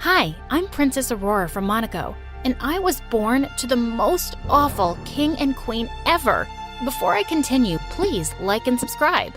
Hi, I'm Princess Aurora from Monaco, and I was born to the most awful king and queen ever. Before I continue, please like and subscribe.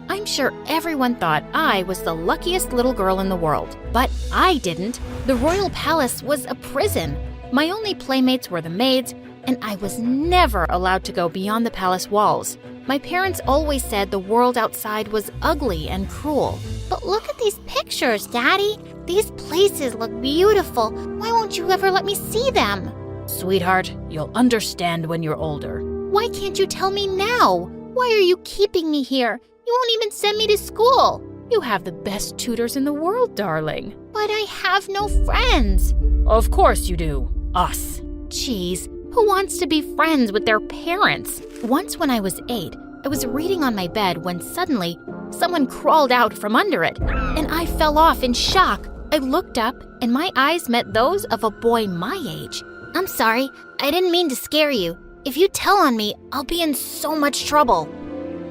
I'm sure everyone thought I was the luckiest little girl in the world, but I didn't. The royal palace was a prison. My only playmates were the maids, and I was never allowed to go beyond the palace walls. My parents always said the world outside was ugly and cruel. But look at these pictures, Daddy. These places look beautiful. Why won't you ever let me see them? Sweetheart, you'll understand when you're older. Why can't you tell me now? Why are you keeping me here? You won't even send me to school. You have the best tutors in the world, darling. But I have no friends. Of course you do. Us. Jeez, who wants to be friends with their parents? Once when I was 8, I was reading on my bed when suddenly someone crawled out from under it, and I fell off in shock. I looked up, and my eyes met those of a boy my age. I'm sorry, I didn't mean to scare you. If you tell on me, I'll be in so much trouble.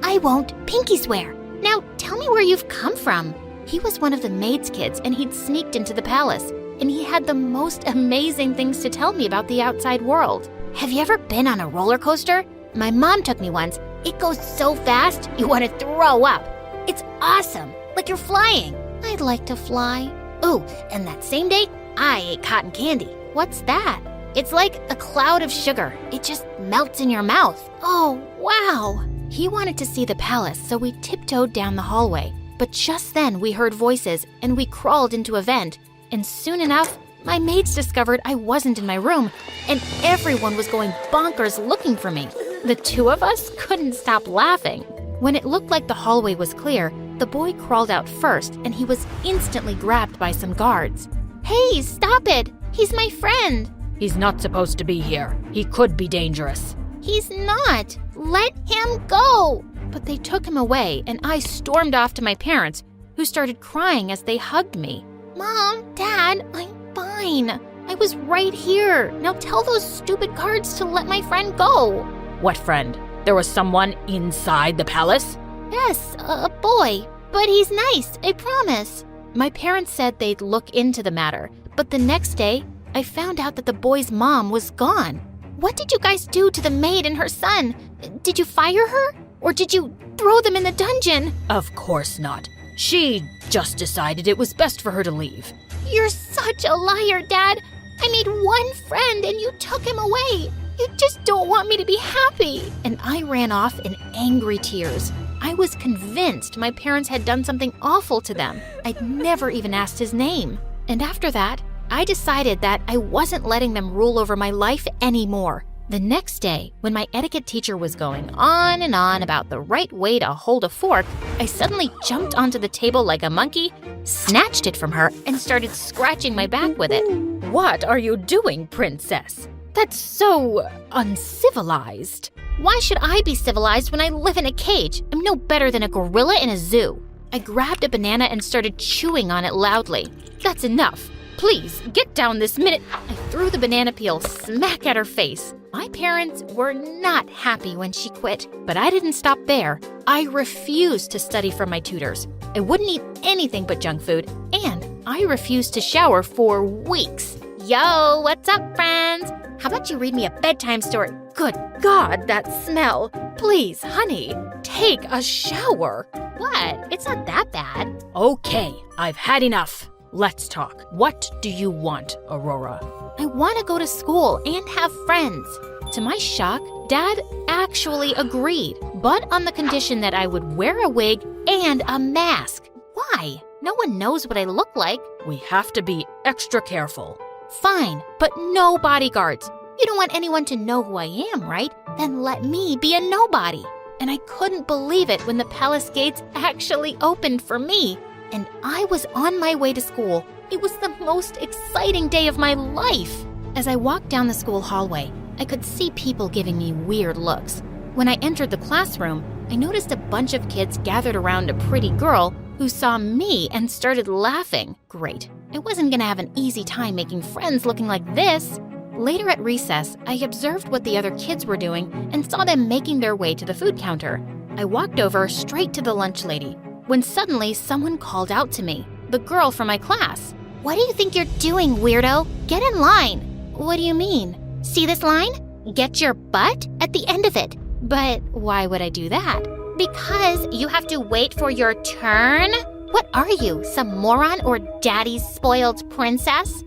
I won't, pinky swear. Now tell me where you've come from. He was one of the maid's kids, and he'd sneaked into the palace, and he had the most amazing things to tell me about the outside world. Have you ever been on a roller coaster? My mom took me once. It goes so fast, you want to throw up. It's awesome, like you're flying. I'd like to fly. Ooh, and that same day, I ate cotton candy. What's that? It's like a cloud of sugar. It just melts in your mouth. Oh, wow. He wanted to see the palace, so we tiptoed down the hallway. But just then we heard voices, and we crawled into a vent. And soon enough, my maids discovered I wasn't in my room, and everyone was going bonkers looking for me. The two of us couldn't stop laughing. When it looked like the hallway was clear, the boy crawled out first, and he was instantly grabbed by some guards. Hey, stop it! He's my friend! He's not supposed to be here. He could be dangerous. He's not! Let him go! But they took him away, and I stormed off to my parents, who started crying as they hugged me. Mom, Dad, I'm fine. I was right here. Now tell those stupid guards to let my friend go. What friend? There was someone inside the palace? Yes, a boy. But he's nice, I promise. My parents said they'd look into the matter, but the next day, I found out that the boy's mom was gone. What did you guys do to the maid and her son? Did you fire her? Or did you throw them in the dungeon? Of course not. She just decided it was best for her to leave. You're such a liar, Dad. I made one friend and you took him away. You just don't want me to be happy. And I ran off in angry tears. I was convinced my parents had done something awful to them. I'd never even asked his name. And after that, I decided that I wasn't letting them rule over my life anymore. The next day, when my etiquette teacher was going on and on about the right way to hold a fork, I suddenly jumped onto the table like a monkey, snatched it from her, and started scratching my back with it. What are you doing, princess? That's so uncivilized. Why should I be civilized when I live in a cage? I'm no better than a gorilla in a zoo. I grabbed a banana and started chewing on it loudly. That's enough. Please, get down this minute. I threw the banana peel smack at her face. My parents were not happy when she quit, but I didn't stop there. I refused to study from my tutors. I wouldn't eat anything but junk food, and I refused to shower for weeks. Yo, what's up, friends? How about you read me a bedtime story? Good God, that smell. Please, honey, take a shower. What? It's not that bad. Okay, I've had enough. Let's talk. What do you want, Aurora? I want to go to school and have friends. To my shock, Dad actually agreed, but on the condition that I would wear a wig and a mask. Why? No one knows what I look like. We have to be extra careful. Fine, but no bodyguards. You don't want anyone to know who I am, right? Then let me be a nobody. And I couldn't believe it when the palace gates actually opened for me. And I was on my way to school. It was the most exciting day of my life. As I walked down the school hallway, I could see people giving me weird looks. When I entered the classroom, I noticed a bunch of kids gathered around a pretty girl who saw me and started laughing. Great. I wasn't going to have an easy time making friends looking like this. Later at recess, I observed what the other kids were doing and saw them making their way to the food counter. I walked over straight to the lunch lady, when suddenly someone called out to me, the girl from my class. What do you think you're doing, weirdo? Get in line. What do you mean? See this line? Get your butt at the end of it. But why would I do that? Because you have to wait for your turn. What are you, some moron or daddy's spoiled princess?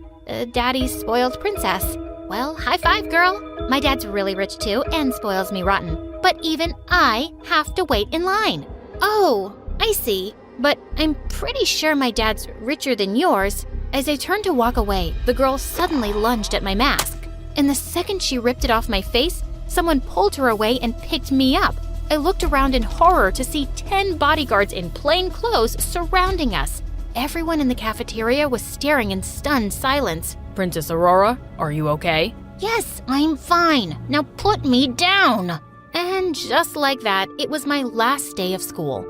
Daddy's spoiled princess. Well, high five, girl. My dad's really rich too and spoils me rotten. But even I have to wait in line. Oh, I see. But I'm pretty sure my dad's richer than yours. As I turned to walk away, the girl suddenly lunged at my mask. And the second she ripped it off my face, someone pulled her away and picked me up. I looked around in horror to see 10 bodyguards in plain clothes surrounding us. Everyone in the cafeteria was staring in stunned silence. Princess Aurora, are you okay? Yes, I'm fine. Now put me down. And just like that, it was my last day of school.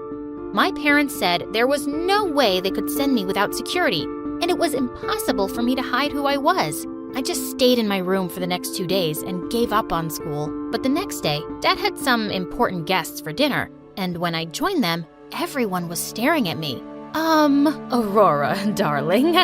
My parents said there was no way they could send me without security, and it was impossible for me to hide who I was. I just stayed in my room for the next 2 days and gave up on school. But the next day, Dad had some important guests for dinner, and when I joined them, everyone was staring at me. Aurora, darling,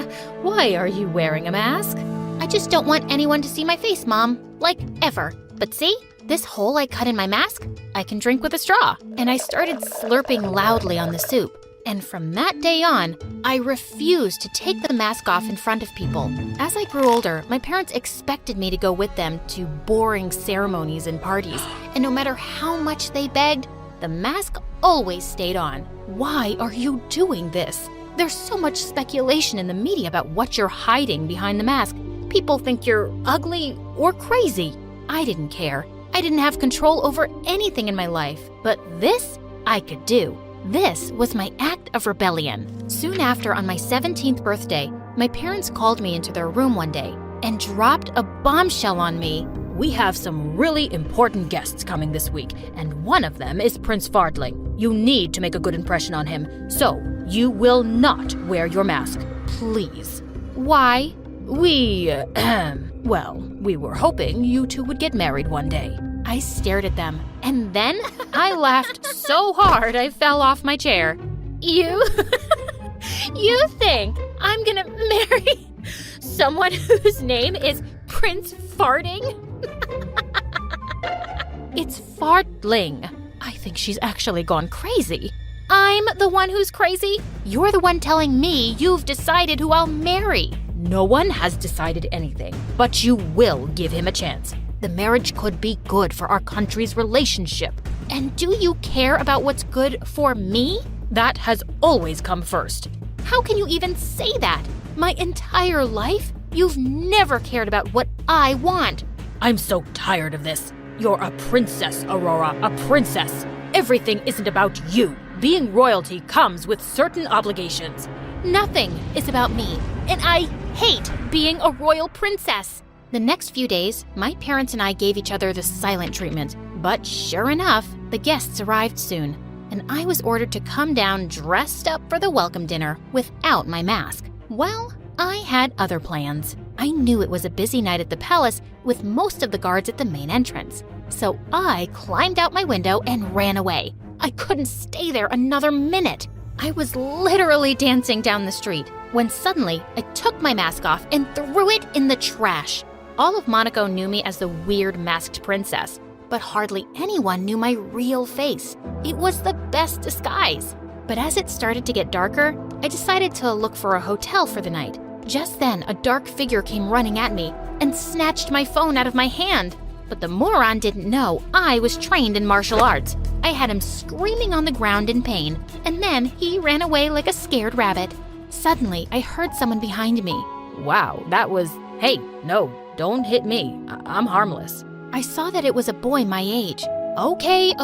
why are you wearing a mask? I just don't want anyone to see my face, Mom. Like, ever. But see? This hole I cut in my mask, I can drink with a straw. And I started slurping loudly on the soup. And from that day on, I refused to take the mask off in front of people. As I grew older, my parents expected me to go with them to boring ceremonies and parties. And no matter how much they begged, the mask always stayed on. Why are you doing this? There's so much speculation in the media about what you're hiding behind the mask. People think you're ugly or crazy. I didn't care. I didn't have control over anything in my life. But this, I could do. This was my act of rebellion. Soon after, on my 17th birthday, my parents called me into their room one day and dropped a bombshell on me. We have some really important guests coming this week, and one of them is Prince Fardling. You need to make a good impression on him, so you will not wear your mask, please. Why? We were hoping you two would get married one day. I stared at them, and then I laughed so hard I fell off my chair. You think I'm gonna marry someone whose name is Prince Farting? It's Fardling. I think she's actually gone crazy. I'm the one who's crazy? You're the one telling me you've decided who I'll marry. No one has decided anything, but you will give him a chance. The marriage could be good for our country's relationship. And do you care about what's good for me? That has always come first. How can you even say that? My entire life, you've never cared about what I want. I'm so tired of this. You're a princess, Aurora, a princess. Everything isn't about you. Being royalty comes with certain obligations. Nothing is about me, and I hate being a royal princess. The next few days, my parents and I gave each other the silent treatment. But sure enough, the guests arrived soon, and I was ordered to come down dressed up for the welcome dinner without my mask. Well, I had other plans. I knew it was a busy night at the palace with most of the guards at the main entrance. So I climbed out my window and ran away. I couldn't stay there another minute. I was literally dancing down the street when suddenly I took my mask off and threw it in the trash. All of Monaco knew me as the weird masked princess, but hardly anyone knew my real face. It was the best disguise. But as it started to get darker, I decided to look for a hotel for the night. Just then, a dark figure came running at me and snatched my phone out of my hand. But the moron didn't know I was trained in martial arts. I had him screaming on the ground in pain, and then he ran away like a scared rabbit. Suddenly, I heard someone behind me. Wow, that was... Hey, no, don't hit me. I'm harmless. I saw that it was a boy my age. Okay,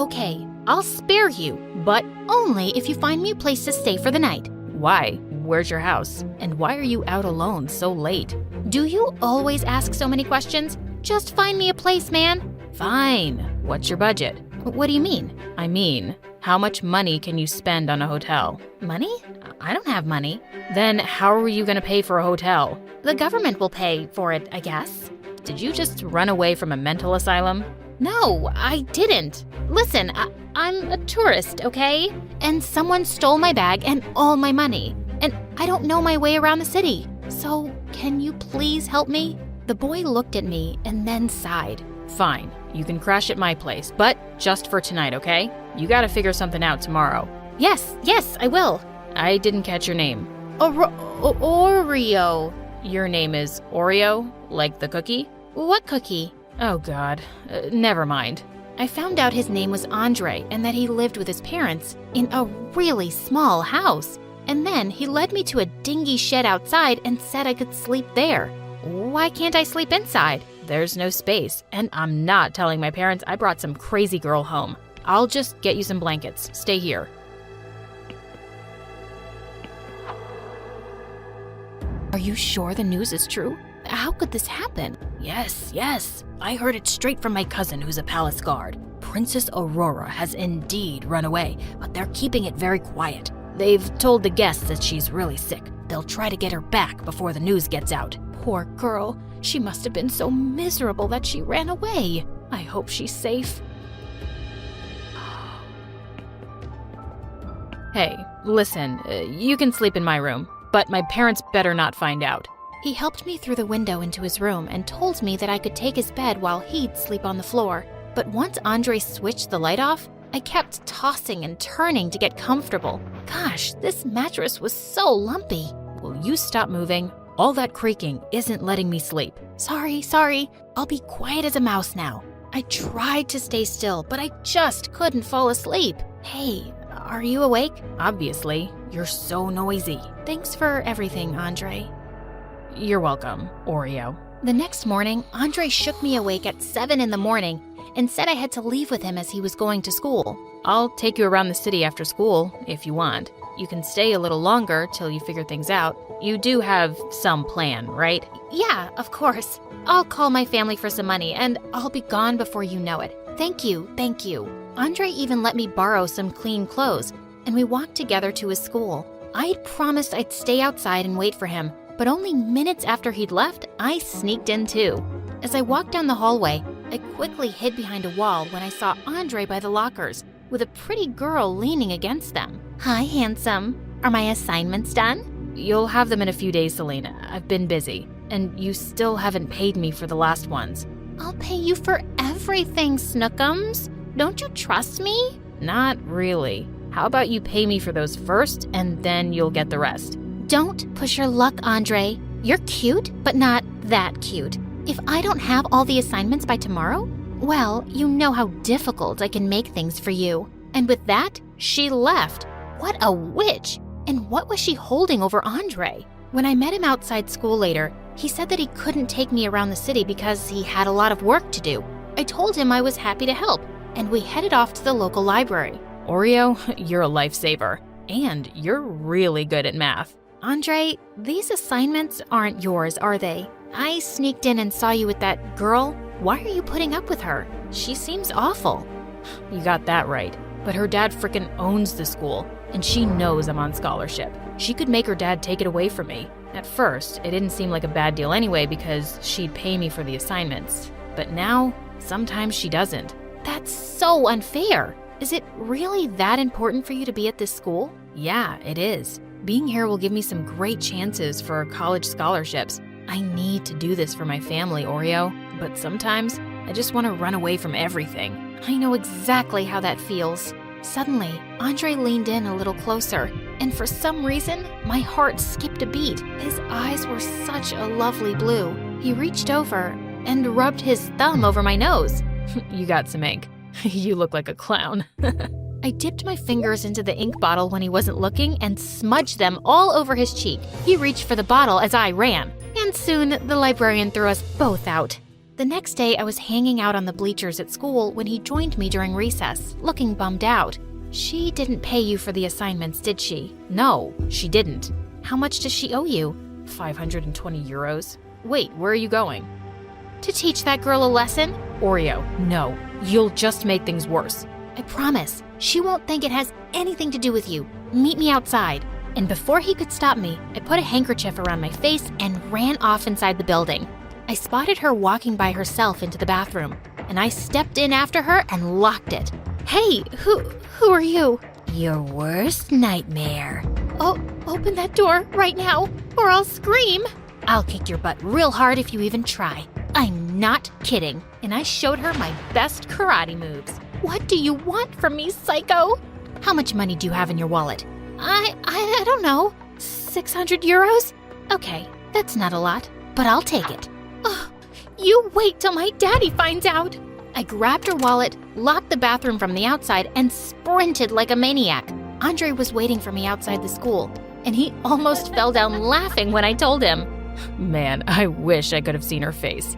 I'll spare you, but only if you find me a place to stay for the night. Why? Where's your house? And why are you out alone so late? Do you always ask so many questions? Just find me a place, man. Fine. What's your budget? What do you mean? I mean, how much money can you spend on a hotel? Money? I don't have money. Then how are you going to pay for a hotel? The government will pay for it, I guess. Did you just run away from a mental asylum? No, I didn't. Listen, I'm a tourist, okay? And someone stole my bag and all my money. And I don't know my way around the city. So, can you please help me? The boy looked at me and then sighed. Fine, you can crash at my place, but just for tonight, okay? You gotta figure something out tomorrow. Yes, I will. I didn't catch your name. Oreo. Your name is Oreo, like the cookie? What cookie? Oh God, never mind. I found out his name was Andre and that he lived with his parents in a really small house. And then he led me to a dingy shed outside and said I could sleep there. Why can't I sleep inside? There's no space, and I'm not telling my parents I brought some crazy girl home. I'll just get you some blankets. Stay here. Are you sure the news is true? How could this happen? Yes. I heard it straight from my cousin who's a palace guard. Princess Aurora has indeed run away, but they're keeping it very quiet. They've told the guests that she's really sick. They'll try to get her back before the news gets out. Poor girl. She must have been so miserable that she ran away. I hope she's safe. Hey, listen, you can sleep in my room, but my parents better not find out. He helped me through the window into his room and told me that I could take his bed while he'd sleep on the floor. But once Andre switched the light off, I kept tossing and turning to get comfortable. Gosh, this mattress was so lumpy. Will you stop moving? All that creaking isn't letting me sleep. Sorry. I'll be quiet as a mouse now. I tried to stay still, but I just couldn't fall asleep. Hey, are you awake? Obviously, you're so noisy. Thanks for everything, Andre. You're welcome, Oreo. The next morning, Andre shook me awake at 7 in the morning and said I had to leave with him as he was going to school. I'll take you around the city after school, if you want. You can stay a little longer till you figure things out. You do have some plan, right? Yeah, of course. I'll call my family for some money and I'll be gone before you know it. Thank you. Andre even let me borrow some clean clothes, and we walked together to his school. I'd promised I'd stay outside and wait for him, but only minutes after he'd left, I sneaked in too. As I walked down the hallway, I quickly hid behind a wall when I saw Andre by the lockers, with a pretty girl leaning against them. Hi, handsome. Are my assignments done? You'll have them in a few days, Selena. I've been busy, and you still haven't paid me for the last ones. I'll pay you for everything, Snookums. Don't you trust me? Not really. How about you pay me for those first, and then you'll get the rest? Don't push your luck, Andre. You're cute, but not that cute. If I don't have all the assignments by tomorrow, well, you know how difficult I can make things for you. And with that, she left. What a witch! And what was she holding over Andre? When I met him outside school later, he said that he couldn't take me around the city because he had a lot of work to do. I told him I was happy to help, and we headed off to the local library. Oreo, you're a lifesaver. And you're really good at math. Andre, these assignments aren't yours, are they? I sneaked in and saw you with that girl. Why are you putting up with her? She seems awful. You got that right. But her dad frickin' owns the school, and she knows I'm on scholarship. She could make her dad take it away from me. At first, it didn't seem like a bad deal anyway because she'd pay me for the assignments. But now, sometimes she doesn't. That's so unfair. Is it really that important for you to be at this school? Yeah, it is. Being here will give me some great chances for college scholarships. I need to do this for my family, Oreo, but sometimes I just want to run away from everything. I know exactly how that feels. Suddenly, Andre leaned in a little closer, and for some reason, my heart skipped a beat. His eyes were such a lovely blue. He reached over and rubbed his thumb over my nose. You got some ink. You look like a clown. I dipped my fingers into the ink bottle when he wasn't looking and smudged them all over his cheek. He reached for the bottle as I ran, and soon the librarian threw us both out. The next day, I was hanging out on the bleachers at school when he joined me during recess, looking bummed out. She didn't pay you for the assignments, did she? No, she didn't. How much does she owe you? 520 euros. Wait, where are you going? To teach that girl a lesson? Oreo, no. You'll just make things worse. I promise. She won't think it has anything to do with you. Meet me outside. And before he could stop me, I put a handkerchief around my face and ran off inside the building. I spotted her walking by herself into the bathroom, and I stepped in after her and locked it. Hey, who are you? Your worst nightmare. Oh, open that door right now, or I'll scream. I'll kick your butt real hard if you even try. I'm not kidding. And I showed her my best karate moves. What do you want from me, psycho? How much money do you have in your wallet? I don't know. 600 euros? Okay, that's not a lot, but I'll take it. Oh, you wait till my daddy finds out. I grabbed her wallet, locked the bathroom from the outside, and sprinted like a maniac. Andre was waiting for me outside the school, and he almost fell down laughing when I told him. Man, I wish I could have seen her face.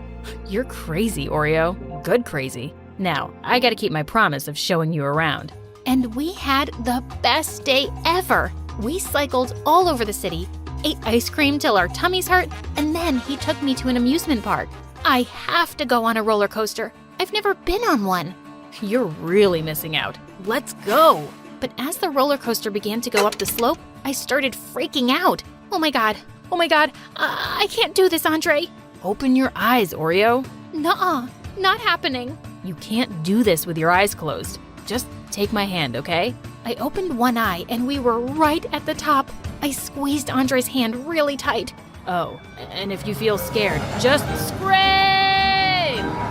You're crazy, Oreo. Good crazy. Now, I gotta keep my promise of showing you around. And we had the best day ever. We cycled all over the city, ate ice cream till our tummies hurt, and then he took me to an amusement park. I have to go on a roller coaster. I've never been on one. You're really missing out. Let's go! But as the roller coaster began to go up the slope, I started freaking out. Oh my god, I can't do this, Andre. Open your eyes, Oreo. Nuh-uh, not happening. You can't do this with your eyes closed. Just take my hand, okay? I opened one eye and we were right at the top. I squeezed Andre's hand really tight. Oh, and if you feel scared, just scream!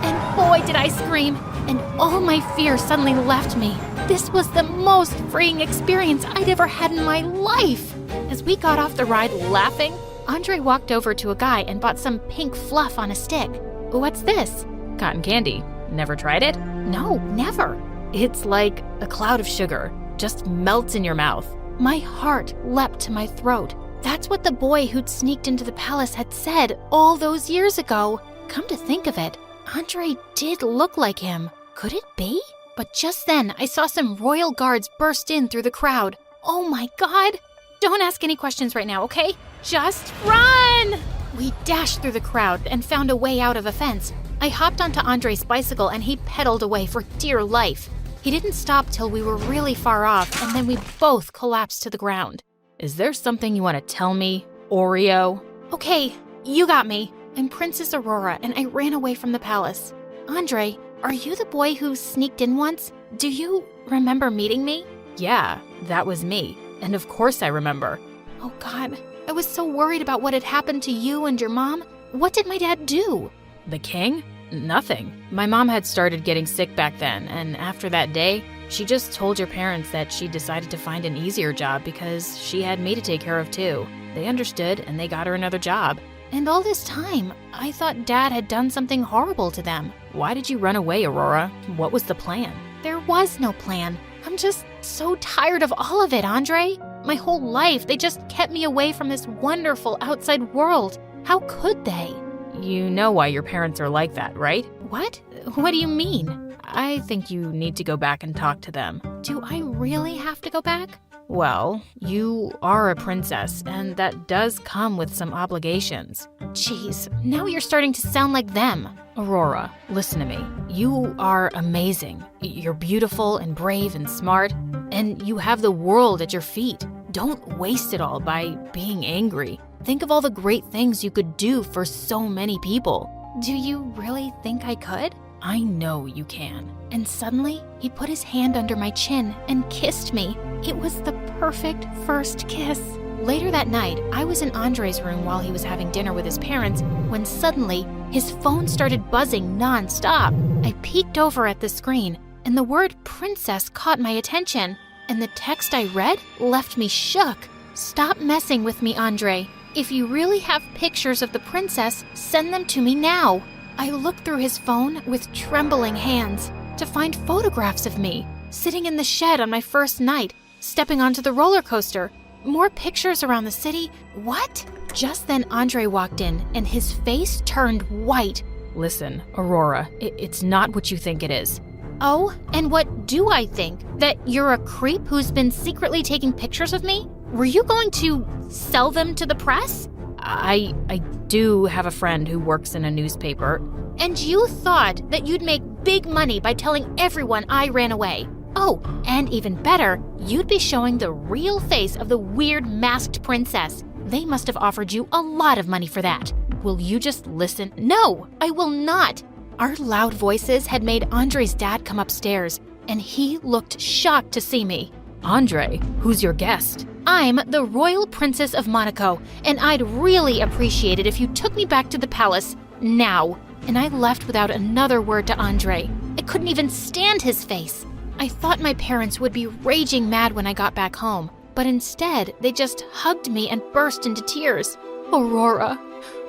And boy, did I scream. And all my fear suddenly left me. This was the most freeing experience I'd ever had in my life. As we got off the ride laughing, Andre walked over to a guy and bought some pink fluff on a stick. What's this? Cotton candy. Never tried it? No, never. It's like a cloud of sugar. Just melts in your mouth. My heart leapt to my throat. That's what the boy who'd sneaked into the palace had said all those years ago. Come to think of it, Andre did look like him. Could it be? But just then, I saw some royal guards burst in through the crowd. Oh my god! Don't ask any questions right now, okay? Just run! We dashed through the crowd and found a way out of a fence. I hopped onto Andre's bicycle and he pedaled away for dear life. He didn't stop till we were really far off, and then we both collapsed to the ground. Is there something you want to tell me, Oreo? Okay, you got me. I'm Princess Aurora, and I ran away from the palace. Andre, are you the boy who sneaked in once? Do you remember meeting me? Yeah, that was me. And of course I remember. Oh God, I was so worried about what had happened to you and your mom. What did my dad do? The king? Nothing. My mom had started getting sick back then, and after that day, she just told your parents that she decided to find an easier job because she had me to take care of too. They understood, and they got her another job. And all this time, I thought Dad had done something horrible to them. Why did you run away, Aurora? What was the plan? There was no plan. I'm just so tired of all of it, Andre. My whole life, they just kept me away from this wonderful outside world. How could they? You know why your parents are like that, right? What? What do you mean? I think you need to go back and talk to them. Do I really have to go back? Well, you are a princess, and that does come with some obligations. Jeez, now you're starting to sound like them. Aurora, listen to me. You are amazing. You're beautiful and brave and smart, and you have the world at your feet. Don't waste it all by being angry. Think of all the great things you could do for so many people. Do you really think I could? I know you can. And suddenly, he put his hand under my chin and kissed me. It was the perfect first kiss. Later that night, I was in Andre's room while he was having dinner with his parents when suddenly, his phone started buzzing non-stop. I peeked over at the screen, and the word princess caught my attention. And the text I read left me shook. Stop messing with me, Andre. If you really have pictures of the princess, send them to me now. I looked through his phone with trembling hands to find photographs of me, sitting in the shed on my first night, stepping onto the roller coaster. More pictures around the city. What? Just then Andre walked in, and his face turned white. Listen, Aurora, it's not what you think it is. Oh, and what do I think? That you're a creep who's been secretly taking pictures of me? Were you going to sell them to the press? I do have a friend who works in a newspaper. And you thought that you'd make big money by telling everyone I ran away. Oh, and even better, you'd be showing the real face of the weird masked princess. They must have offered you a lot of money for that. Will you just listen? No, I will not. Our loud voices had made Andre's dad come upstairs, and he looked shocked to see me. Andre, who's your guest? I'm the Royal Princess of Monaco, and I'd really appreciate it if you took me back to the palace now. And I left without another word to Andre. I couldn't even stand his face. I thought my parents would be raging mad when I got back home, but instead they just hugged me and burst into tears. Aurora,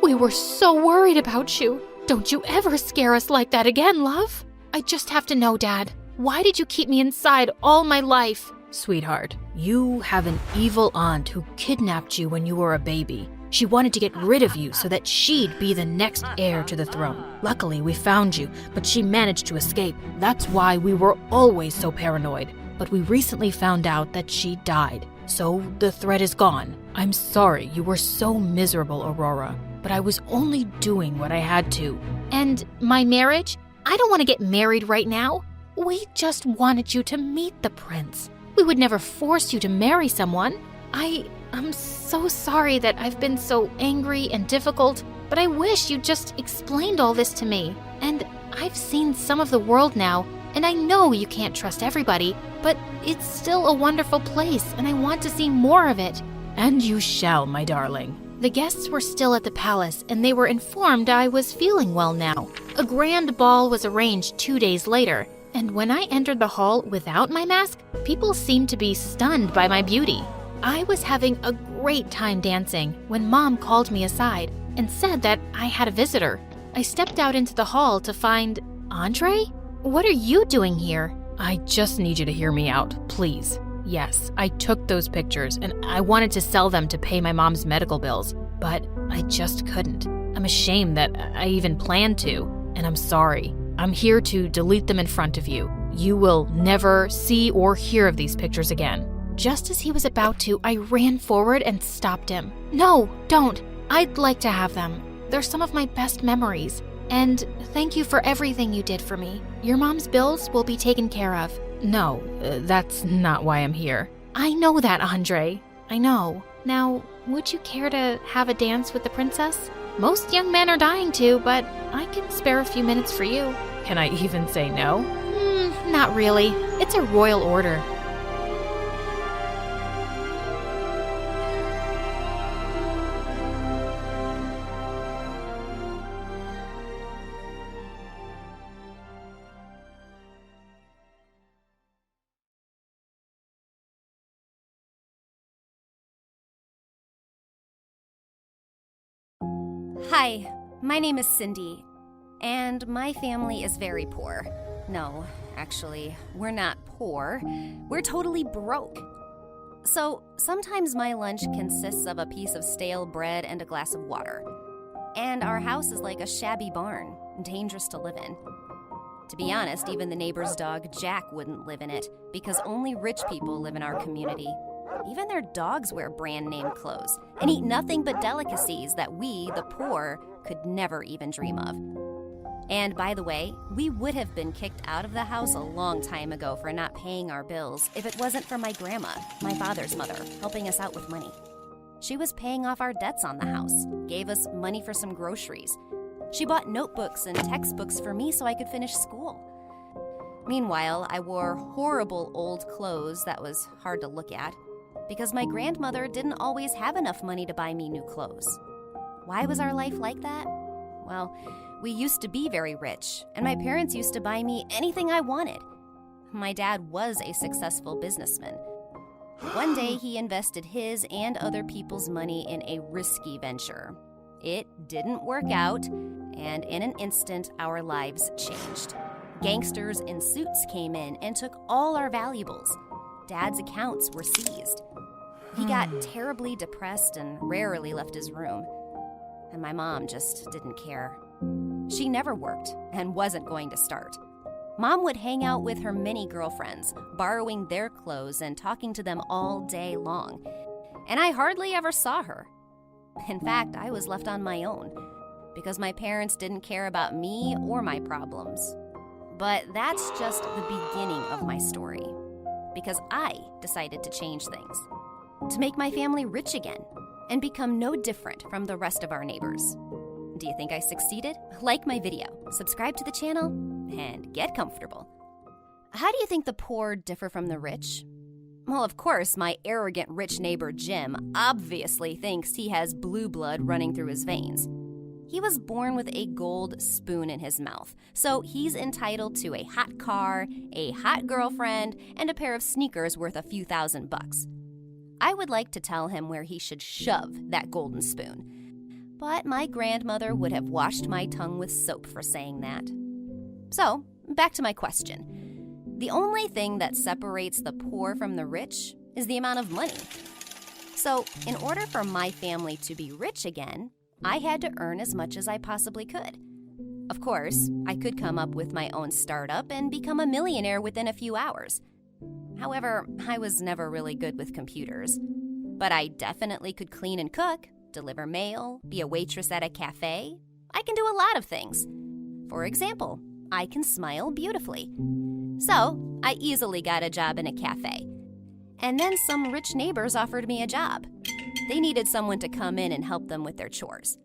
we were so worried about you. Don't you ever scare us like that again, love? I just have to know, Dad. Why did you keep me inside all my life? Sweetheart, you have an evil aunt who kidnapped you when you were a baby. She wanted to get rid of you so that she'd be the next heir to the throne. Luckily, we found you, but she managed to escape. That's why we were always so paranoid. But we recently found out that she died, so the threat is gone. I'm sorry you were so miserable, Aurora, but I was only doing what I had to. And my marriage? I don't want to get married right now. We just wanted you to meet the prince. We would never force you to marry someone. I'm so sorry that I've been so angry and difficult, but I wish you just explained all this to me. And I've seen some of the world now, and I know you can't trust everybody, but it's still a wonderful place, and I want to see more of it. And you shall, my darling. The guests were still at the palace, and they were informed I was feeling well now. A grand ball was arranged 2 days later, and when I entered the hall without my mask, people seemed to be stunned by my beauty. I was having a great time dancing when Mom called me aside and said that I had a visitor. I stepped out into the hall to find Andre? What are you doing here? I just need you to hear me out, please. Yes, I took those pictures and I wanted to sell them to pay my mom's medical bills, but I just couldn't. I'm ashamed that I even planned to, and I'm sorry. I'm here to delete them in front of you. You will never see or hear of these pictures again. Just as he was about to, I ran forward and stopped him. No, don't. I'd like to have them. They're some of my best memories. And thank you for everything you did for me. Your mom's bills will be taken care of. No, that's not why I'm here. I know that, Andre. I know. Now, would you care to have a dance with the princess? Most young men are dying to, but I can spare a few minutes for you. Can I even say no? Not really. It's a royal order. Hi, my name is Cindy, and my family is very poor. No, actually, we're not poor. We're totally broke. So sometimes my lunch consists of a piece of stale bread and a glass of water. And our house is like a shabby barn, dangerous to live in. To be honest, even the neighbor's dog, Jack, wouldn't live in it, because only rich people live in our community. Even their dogs wear brand-name clothes and eat nothing but delicacies that we, the poor, could never even dream of. And by the way, we would have been kicked out of the house a long time ago for not paying our bills if it wasn't for my grandma, my father's mother, helping us out with money. She was paying off our debts on the house, gave us money for some groceries. She bought notebooks and textbooks for me so I could finish school. Meanwhile, I wore horrible old clothes that was hard to look at, because my grandmother didn't always have enough money to buy me new clothes. Why was our life like that? Well, we used to be very rich, and my parents used to buy me anything I wanted. My dad was a successful businessman. One day, he invested his and other people's money in a risky venture. It didn't work out, and in an instant, our lives changed. Gangsters in suits came in and took all our valuables. Dad's accounts were seized. He got terribly depressed and rarely left his room. And my mom just didn't care. She never worked and wasn't going to start. Mom would hang out with her many girlfriends, borrowing their clothes and talking to them all day long. And I hardly ever saw her. In fact, I was left on my own because my parents didn't care about me or my problems. But that's just the beginning of my story, because I decided to change things, to make my family rich again and become no different from the rest of our neighbors. Do you think I succeeded? Like my video, subscribe to the channel, and get comfortable. How do you think the poor differ from the rich? Well, of course, my arrogant rich neighbor Jim obviously thinks he has blue blood running through his veins. He was born with a gold spoon in his mouth, so he's entitled to a hot car, a hot girlfriend, and a pair of sneakers worth a few $1,000s. I would like to tell him where he should shove that golden spoon, but my grandmother would have washed my tongue with soap for saying that. So, back to my question. The only thing that separates the poor from the rich is the amount of money. So, in order for my family to be rich again, I had to earn as much as I possibly could. Of course, I could come up with my own startup and become a millionaire within a few hours. However, I was never really good with computers. But I definitely could clean and cook, deliver mail, be a waitress at a cafe. I can do a lot of things. For example, I can smile beautifully. So, I easily got a job in a cafe. And then some rich neighbors offered me a job. They needed someone to come in and help them with their chores.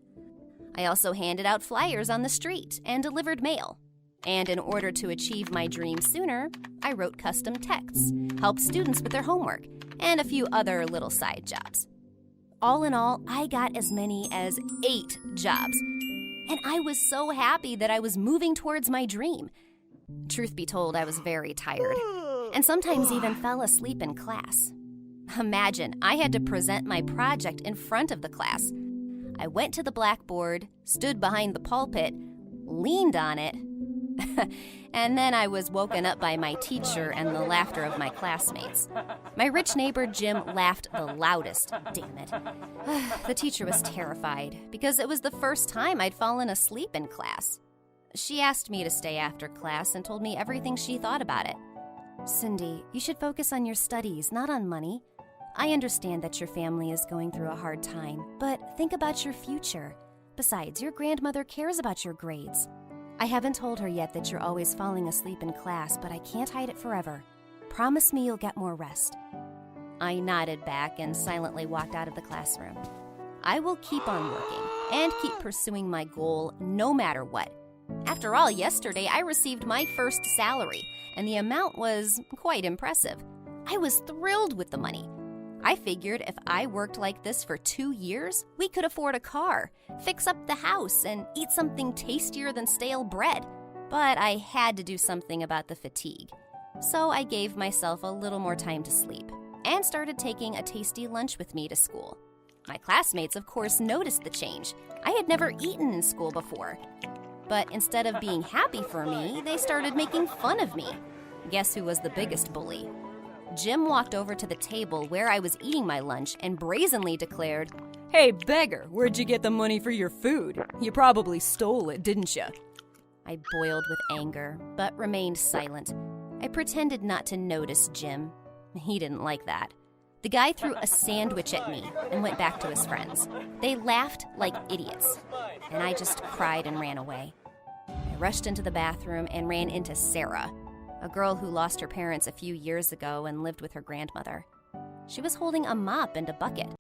I also handed out flyers on the street and delivered mail. And in order to achieve my dream sooner, I wrote custom texts, helped students with their homework, and a few other little side jobs. All in all, I got as many as 8 jobs. And I was so happy that I was moving towards my dream. Truth be told, I was very tired, and sometimes even fell asleep in class. Imagine, I had to present my project in front of the class. I went to the blackboard, stood behind the pulpit, leaned on it, and then I was woken up by my teacher and the laughter of my classmates. My rich neighbor Jim laughed the loudest, damn it. The teacher was terrified because it was the first time I'd fallen asleep in class. She asked me to stay after class and told me everything she thought about it. Cindy, you should focus on your studies, not on money. I understand that your family is going through a hard time, but think about your future. Besides, your grandmother cares about your grades. I haven't told her yet that you're always falling asleep in class, but I can't hide it forever. Promise me you'll get more rest. I nodded back and silently walked out of the classroom. I will keep on working and keep pursuing my goal no matter what. After all, yesterday I received my first salary, and the amount was quite impressive. I was thrilled with the money. I figured if I worked like this for 2 years, we could afford a car, fix up the house, and eat something tastier than stale bread. But I had to do something about the fatigue. So I gave myself a little more time to sleep and started taking a tasty lunch with me to school. My classmates, of course, noticed the change. I had never eaten in school before. But instead of being happy for me, they started making fun of me. Guess who was the biggest bully? Jim walked over to the table where I was eating my lunch and brazenly declared, "Hey, beggar, where'd you get the money for your food? You probably stole it, didn't you?" I boiled with anger, but remained silent. I pretended not to notice Jim. He didn't like that. The guy threw a sandwich at me and went back to his friends. They laughed like idiots, and I just cried and ran away. I rushed into the bathroom and ran into Sarah, a girl who lost her parents a few years ago and lived with her grandmother. She was holding a mop and a bucket.